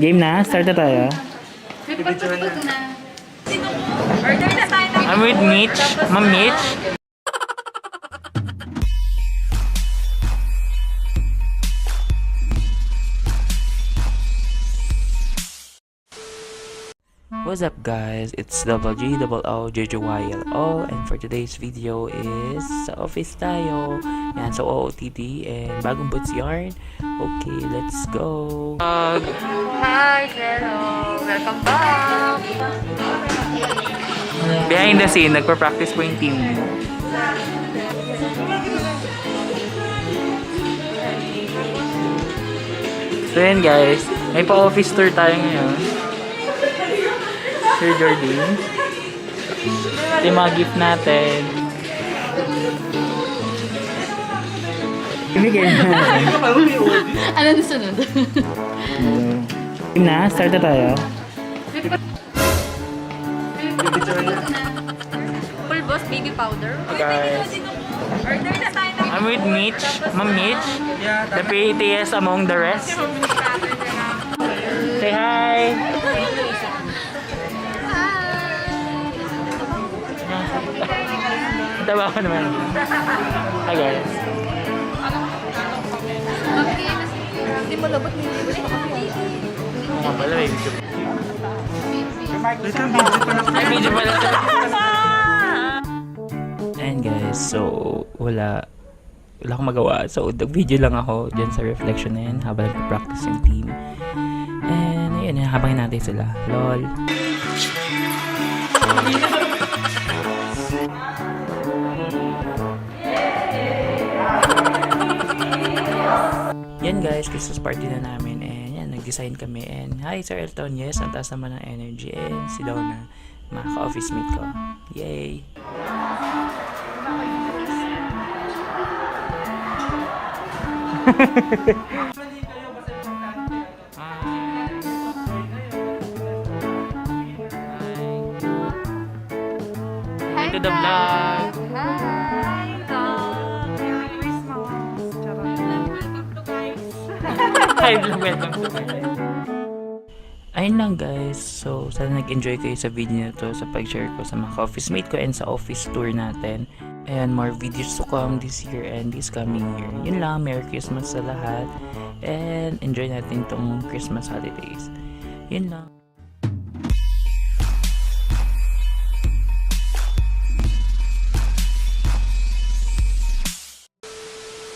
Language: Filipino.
Game na? Start na tayo. Order na tayo ng I'm with Mitch. Ma'am Mitch. What's up guys? It's Double G, Double O, JJYLO, and for today's video is sa office tayo. Yan, sa OOTD and bagong boots yarn. Okay, let's go! Hi, hello! Welcome back! Behind the scene, nagpa-practice po yung team. So yan guys, may pa-office tour tayo ngayon. Sir Jordan. Ito yung mga gift natin. Ibigay na. Ano na sunod? Game na? Start na tayo. Full Boss baby powder. Guys, Order na tayo ng I'm with Mitch. Ma'am Mitch. The prettiest among the rest. Say hi! Tawa ko naman. Hi guys. Hindi mo labot ni Mga pala may video. May video pala. And guys, so wala akong magawa. So nag-video lang ako dyan sa reflection na yan habang nag-practice yung team. And ayun, habangin natin sila. LOL. Yan guys, Christmas party na namin and yan, nag-design kami and hi Sir Elton, yes, ang taas naman ng energy and si Donna, mga ka-office mate ko. Yay! Hi to the vlog! Hi, Dom! Merry Christmas! Hi, welcome to my life. Ayun lang guys, so sana nag-enjoy kayo sa video na to sa pag-share ko sa mga office mate ko and sa office tour natin. And more videos to come this year and this coming year. Yun lang, Merry Christmas sa lahat and enjoy natin tong Christmas holidays. Yun lang.